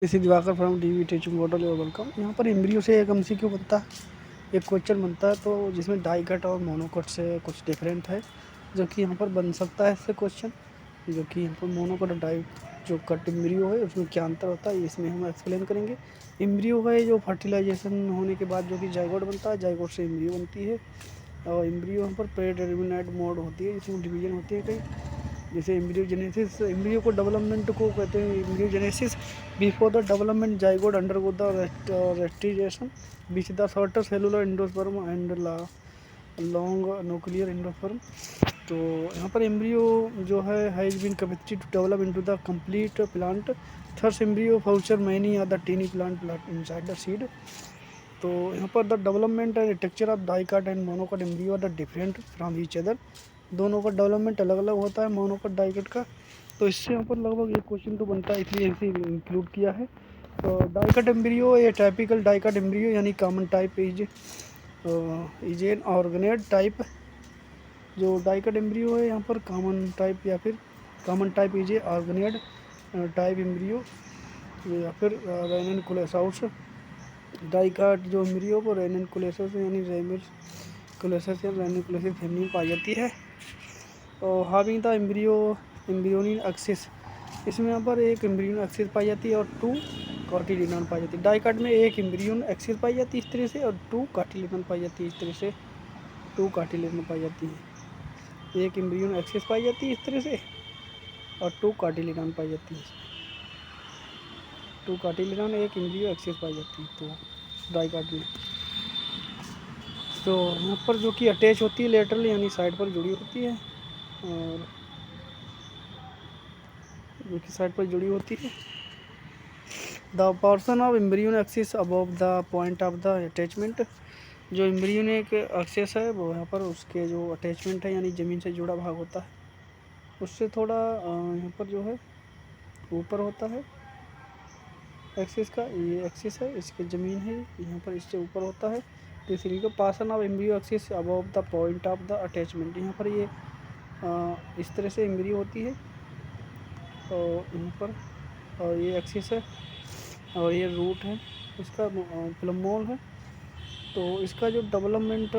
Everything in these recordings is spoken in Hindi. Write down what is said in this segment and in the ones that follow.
इसी Diwakar from DV teaching model और वेलकम। यहाँ पर एम्ब्रियो से एक एमसीक्यू बनता है, एक क्वेश्चन बनता है, तो जिसमें डाइकट और मोनोकट से कुछ डिफरेंट है, जो कि यहाँ पर बन सकता है इससे क्वेश्चन। जो कि यहाँ पर मोनोकट और डाई जो कट एम्ब्रियो है उसमें क्या अंतर होता है, इसमें हम एक्सप्लेन करेंगे। एम्ब्रियो है जो फर्टिलाइजेशन होने के बाद जो कि जाइगोट बनता है, जाइगोट से एम्ब्रियो बनती है। और एम्ब्रियो यहाँ पर प्रेडिटरमिनेट मोड होती है, इसमें डिवीजन होती है कई, जैसे एम्ब्रियोजेनेसिस। एम्ब्रियो को डेवलपमेंट को कहते हैं embryogenesis. Before the development zygote undergo the restigation which the shorter cellular endosperm and long nuclear endosperm. तो यहाँ पर एम्ब्रियो जो है has been capacity to develop into the complete plant. Thus embryo future many are the tiny plant inside the seed. तो यहाँ पर the development and structure of dicot and monocot embryo are the different from each other. दोनों का डेवलपमेंट अलग अलग होता है मोनोकट डाइकट का। तो इससे यहाँ पर लगभग एक क्वेश्चन तो बनता है, इसलिए इसे इंक्लूड किया है। तो डाइकट एम्ब्रियो ये टाइपिकल डाइकट एम्ब्रियो यानी common type is an organed type. जो डाइकट एम्ब्रियो है यहाँ पर कॉमन टाइप या फिर common type is a organed type embryo या फिर रेनिनकुलेसाउस। डाइकट जो एम्ब्रियो को रेनिनकुलेसस यानी रेमिनकुलेसस या रेनिनकुलेसिस फैमिली में पाई जाती है। और हाविंग द एम्ब्रियोनिक एक्सिस, इसमें यहाँ पर एक एम्ब्रियोन एक्सिस पाई जाती है और 2 कार्टिलेडन पाई जाती है। डाइकट में एक एम्ब्रियोन एक्सिस पाई जाती है इस तरह से, और 2 कार्टिलेडन पाई जाती है इस तरह से। 2 कार्टिलेडन पाई जाती है, एक एम्ब्रियोन एक्सिस पाई जाती है इस तरह से, और 2 कार्टिलेडन पाई जाती है। 2 कार्टिलेडन एक एम्ब्रियो एक्सिस पाई जाती है तो डाइकट में। तो यहाँ पर जो कि अटैच होती है लेटरल यानी साइड पर जुड़ी होती है, और जो कि साइड पर जुड़ी होती है। The portion of embryonal axis above the point of the attachment, जो एम्ब्रियोन एक एक्सिस है वो यहाँ पर उसके जो अटैचमेंट है यानी ज़मीन से जुड़ा भाग होता है उससे थोड़ा यहाँ पर जो है ऊपर होता है एक्सिस का। ये एक्सिस है, इसकी ज़मीन है यहाँ पर, इससे ऊपर होता है। तो इसलिए को portion of embryo axis above the point of the attachment, यहाँ पर ये इस तरह से एम्ब्रियो होती है और यहाँ पर, और ये एक्सिस है और ये रूट है, इसका प्लमोल है। तो इसका जो डेवलपमेंट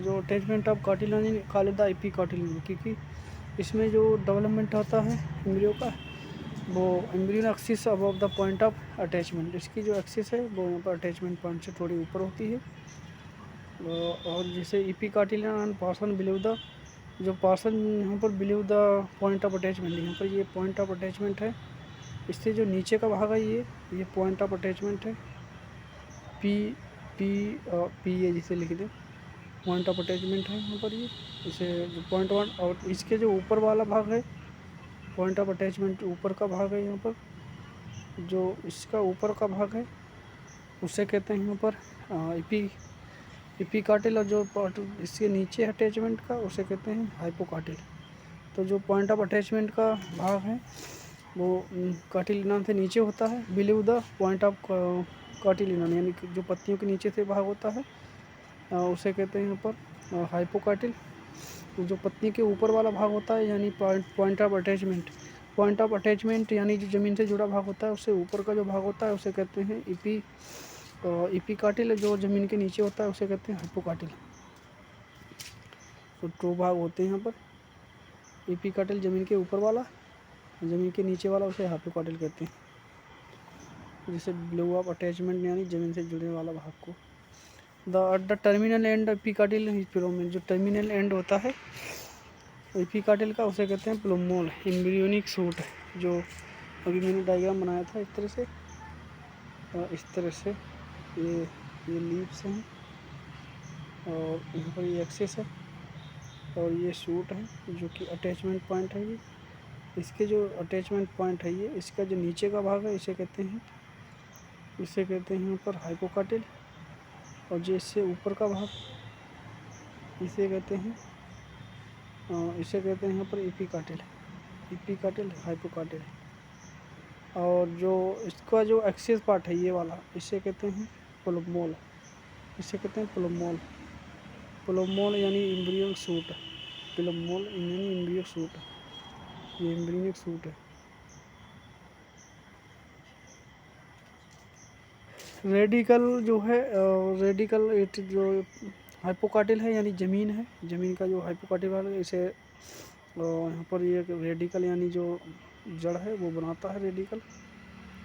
जो attachment of cartilage called the epi cartilage, क्योंकि इसमें जो डेवलपमेंट होता है एम्ब्रियो का वो embryonal axis above the point of attachment, इसकी जो एक्सिस है वो यहाँ पर अटैचमेंट पॉइंट से थोड़ी ऊपर होती है। और जैसे EP cartilage and portion believe the, जो पार्सन यहाँ पर believe the point of attachment, यहाँ पर ये पॉइंट ऑफ अटैचमेंट है। इससे जो नीचे का भाग है ये पॉइंट ऑफ अटैचमेंट है, पी पी पी ए जिसे लिख दें, पॉइंट ऑफ अटैचमेंट है यहाँ पर ये, इसे जो पॉइंट वन। और इसके जो ऊपर वाला भाग है पॉइंट ऑफ अटैचमेंट ऊपर का भाग है यहाँ पर, जो इसका ऊपर का भाग है उसे कहते हैं यहाँ पर इपीकार्टिल, और जो इसके नीचे अटैचमेंट का उसे कहते हैं हाइपोकार्टिल। तो जो पॉइंट ऑफ अटैचमेंट का भाग है वो कार्टिलिनन से नीचे होता है, बिलीव द पॉइंट ऑफ कार्टिलिनन यानी कि जो पत्तियों के नीचे से भाग होता है उसे कहते हैं यहाँ पर हाइपोकार्टिल। जो पत्ती के ऊपर वाला भाग होता है यानी point of attachment, point of attachment यानी जो ज़मीन से जुड़ा भाग होता है उससे ऊपर का जो भाग होता है उसे कहते हैं इपीकार्टिल। जो ज़मीन के नीचे होता है उसे कहते हैं हाइपोकार्टिल। तो 2 भाग होते हैं यहाँ पर, इपीकार्टिल ज़मीन के ऊपर वाला, ज़मीन के नीचे वाला उसे हाइपोकार्टिल कहते हैं, जिसे ब्लू ऑफ अटैचमेंट यानी ज़मीन से जुड़ने वाला भाग को। द टर्मिनल एंड एपिकार्टिल इज प्लूमेल, जो टर्मिनल एंड होता है एपिकार्टिल का उसे कहते हैं प्लूमोल। एम्ब्रियोनिक सूट, जो अभी मैंने डायग्राम बनाया था इस तरह से, इस तरह से ये लीव्स हैं और यहाँ पर ये एक्सेस है और ये सूट है जो कि अटैचमेंट पॉइंट है। ये इसके जो अटैचमेंट पॉइंट है ये इसका जो नीचे का भाग है इसे कहते हैं यहाँ पर हाइपोकार्टिल, और जो इससे ऊपर का भाग इसे कहते हैं यहाँ पर इपीकार्टिल हाइपोकार्टिल। और जो इसका जो एक्सिस पार्ट है ये वाला इसे कहते हैं प्लूमोल, प्लूमोल यानी एम्ब्रियोनिक सूट, प्लूमोल यानी एम्ब्रियोनिक सूट, ये एम्ब्रियोनिक सूट है। रेडिकल जो है रेडिकल इट जो हाइपोकाटिल है यानी ज़मीन है, ज़मीन का जो हाइपोकाटिल वाला इसे यहाँ पर ये रेडिकल यानी जो जड़ है वो बनाता है रेडिकल,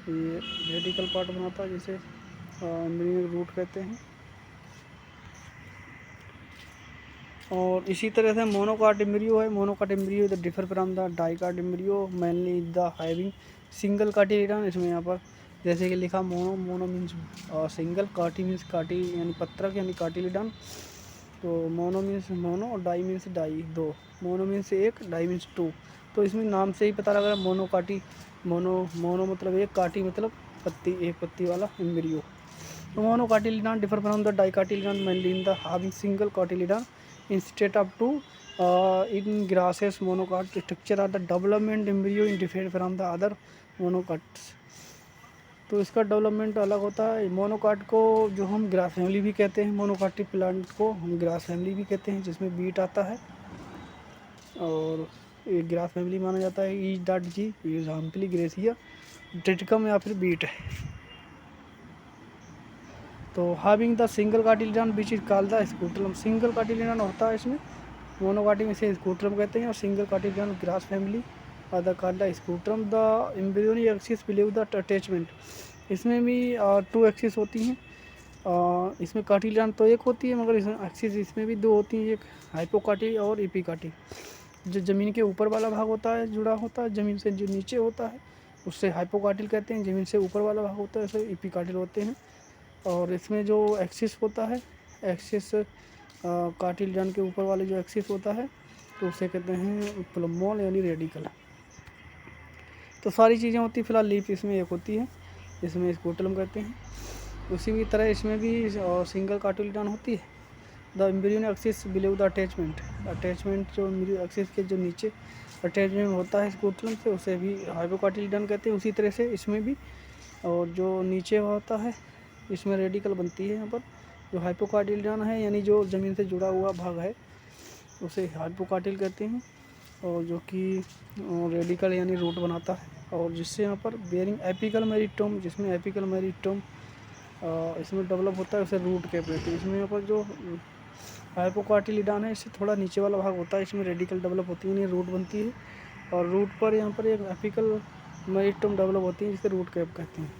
ये रेडिकल पार्ट बनाता है जिसे एम्ब्रियो रूट कहते हैं। और इसी तरह से मोनोकाट एम्ब्रियो है। Monocot embryo the differ from the dicot embryo mainly the having single cotyledon. इसमें यहाँ पर जैसे कि लिखा mono, mono means single, coty means coty यानी पत्रक यानी कार्टिलेडन। तो मोनो मीन्स मोनो और डाई मीन्स डाई, दो। मोनो मीन्स एक, डाई मीन्स टू। तो इसमें नाम से ही पता लग रहा है मोनोकाटी, मोनो मतलब एक, काटी मतलब पत्ती, एक पत्ती वाला एम्ब्रियो। तो monocotyledon differ from the dicotyledon mainly in the having single cotyledon instead of two in grasses monocot structure are the development embryo in different from the other monocots। तो इसका डेवलपमेंट अलग होता है। मोनोकाट को जो हम ग्रास फैमिली भी कहते हैं, मोनोकाटिक प्लांट को हम ग्रास फैमिली भी कहते हैं जिसमें बीट आता है और ये ग्रास फैमिली माना जाता है। ईच डाट जी एग्जाम्पली ग्रेसिया टिटिकम या फिर बीट है। तो having the single cotyledon which is called the scutellum. Single cotyledon होता है इसमें, मोनोकाटी में से स्कूटरम कहते हैं, और सिंगल कार्टिलेडन ग्रास फैमिली और the called the scutellum. The embryonic axis below the attachment. इसमें भी 2 एक्सिस होती हैं। इसमें कार्टिलेडन तो एक होती है मगर इसमें एक्सिस इसमें भी 2 होती हैं, एक हाइपोकाटी और एपिकाटी। जो ज़मीन के ऊपर वाला भाग होता है जुड़ा होता है, ज़मीन से जो नीचे होता है उससे हाइपोकाटिल कहते हैं, ज़मीन से ऊपर वाला भाग होता है उसे एपिकाटिल होते हैं। और इसमें जो एक्सिस होता है, एक्सिस कार्टिलेडन के ऊपर वाले जो एक्सिस होता है तो उसे कहते हैं प्लमोल यानी रेडिकल। तो सारी चीज़ें होती हैं। फिलहाल लीफ इसमें एक होती है, इसमें स्कूटलम कहते हैं। उसी की तरह इसमें भी सिंगल कार्टिलेडन होती है। The embryonic axis below the attachment. Attachment जो एम्ब्रियो एक्सिस के जो नीचे अटैचमेंट होता है स्कूटलम से उसे भी हाइपोकाटिलेडन कहते हैं। उसी तरह से इसमें भी, और जो नीचे होता है इसमें रेडिकल बनती है। यहाँ पर जो हाइपोकाटिलेडन है यानी जो ज़मीन से जुड़ा हुआ भाग है उसे हाइपोकाटिल कहते हैं, और जो कि रेडिकल यानी रूट बनाता है। और जिससे यहाँ पर बेरिंग एपिकल मेरिस्टेम, जिसमें एपिकल मेरिस्टेम इसमें डेवलप होता है उसे रूट कहते हैं। इसमें यहाँ पर जो हाइपोकाटिलिडन है इससे थोड़ा नीचे वाला भाग होता है, इसमें रेडिकल डेवलप होती है, रूट बनती है। और रूट पर यहाँ पर एक एपिकल मेरिस्टेम डेवलप होती है जिसे रूट कैप कहते हैं।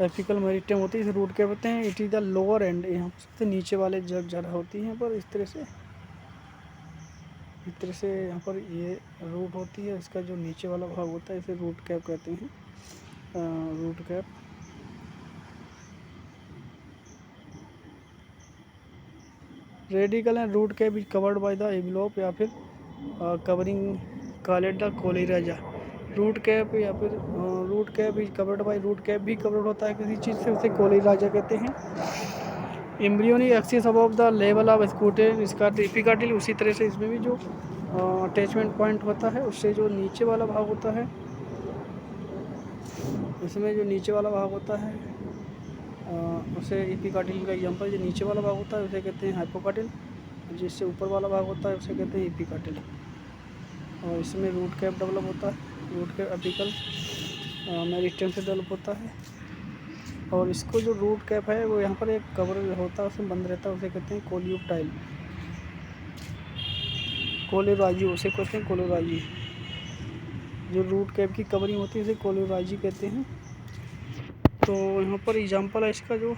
एपिकल मेरिस्टेम होती है इसे रूट कैप कहते हैं। It is the lower and, यहाँ सबसे नीचे वाले जड़ होती है यहाँ पर इस तरह से यहाँ पर ये रूट होती है। इसका जो नीचे वाला भाग होता है इसे रूट कैप कहते हैं, root cap. Radicle and root cap is covered by the envelope या फिर covering called the coleorhiza. Root cap या फिर root cap is covered by, root cap भी कवर्ड होता है किसी चीज़ से, उसे कोलेराजा कहते हैं। Embryonic axis above the level of scutellum इसका एपिकाटिल। उसी तरह से इसमें भी जो अटैचमेंट पॉइंट होता है उससे जो नीचे वाला भाग होता है, इसमें जो नीचे वाला भाग होता है उसे एपिकाटिल का एग्जाम्पल, जो नीचे वाला भाग होता है उसे कहते हैं हाइपोकाटिल, जिससे ऊपर वाला भाग होता है उसे कहते हैं एपिकाटिल। और इसमें रूट कैप डेवलप होता है, रूट कैप एपिकल मेरिस्टेम से डेवलप होता है। और इसको जो रूट कैप है वो यहाँ पर एक कवर होता है उसमें बंद रहता है, उसे कहते हैं कोलियोटाइल, कोलेराजी उसे कहते हैं, कोलेराजी। जो रूट कैप की कवरिंग होती है उसे कोलेराजी कहते हैं। तो यहाँ पर एग्जाम्पल है इसका जो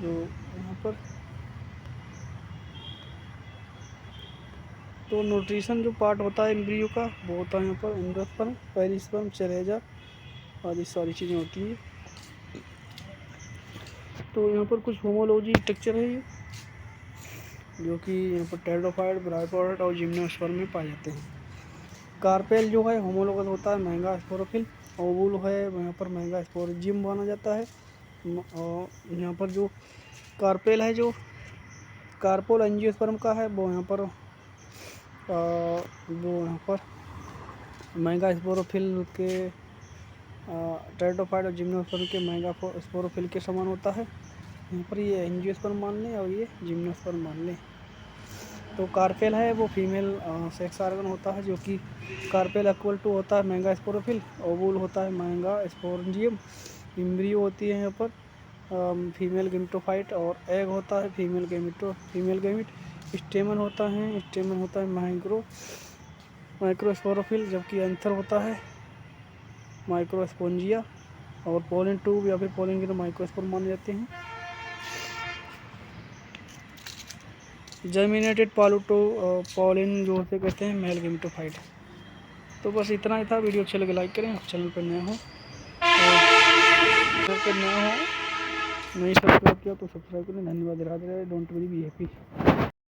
यहाँ पर तो न्यूट्रिशन जो पार्ट होता है एम्ब्रियो का वो होता है यहाँ पर एंडोस्पर्म, पेरिस्पर्म, चेरेजा आदि सारी चीज़ें होती हैं। तो यहाँ पर कुछ होमोलॉजी स्ट्रक्चर है ये, जो कि यहाँ पर टेट्राफाइड, ब्रायोफाइड और जिम्नोस्पर्म में पाए जाते हैं। कार्पेल जो है होमोलोगस होता है महंगा स्पोरोफिल, ओवुल है यहाँ पर महंगा स्पोरोजिम माना जाता है। और यहाँ पर जो कार्पेल है जो कार्पोल एंजियोस्पर्म का है वो यहाँ पर महंगा स्पोरोफिल के टेट्राफाइड और जिम्नोस्पर्म के महंगा स्पोरोफिल के समान होता है। यहाँ पर ये एंजियोस्पर्म मान लें और ये जिम्नोस्पर्म मान लें। तो कार्पेल है वो फीमेल सेक्स ऑर्गन होता है, जो कि कार्पेल इक्वल टू होता है महंगा स्पोरोफिल, ओवुल होता है महंगा स्पोरेंजियम, एम्ब्रियो होती है यहाँ पर फीमेल गेमिटोफाइट, और एग होता है फीमेल गेमिट, स्टेमन होता है माइक्रोस्पोरोफिल, जबकि एंथर होता है माइक्रोस्पोंजिया, और पोलिन ट्यूब या फिर पोलिन की तो माइक्रोस्पोर माने जाते हैं। जर्मिनेटेड पॉलिन जो होते कहते हैं मेल गेमिटोफाइट। तो बस इतना ही था। वीडियो अच्छे लगे लाइक करें, चैनल पर नए हो नहीं सब्सक्राइब किया तो सब्सक्राइब करें। धन्यवाद। Radhe Radhe. Don't very be happy.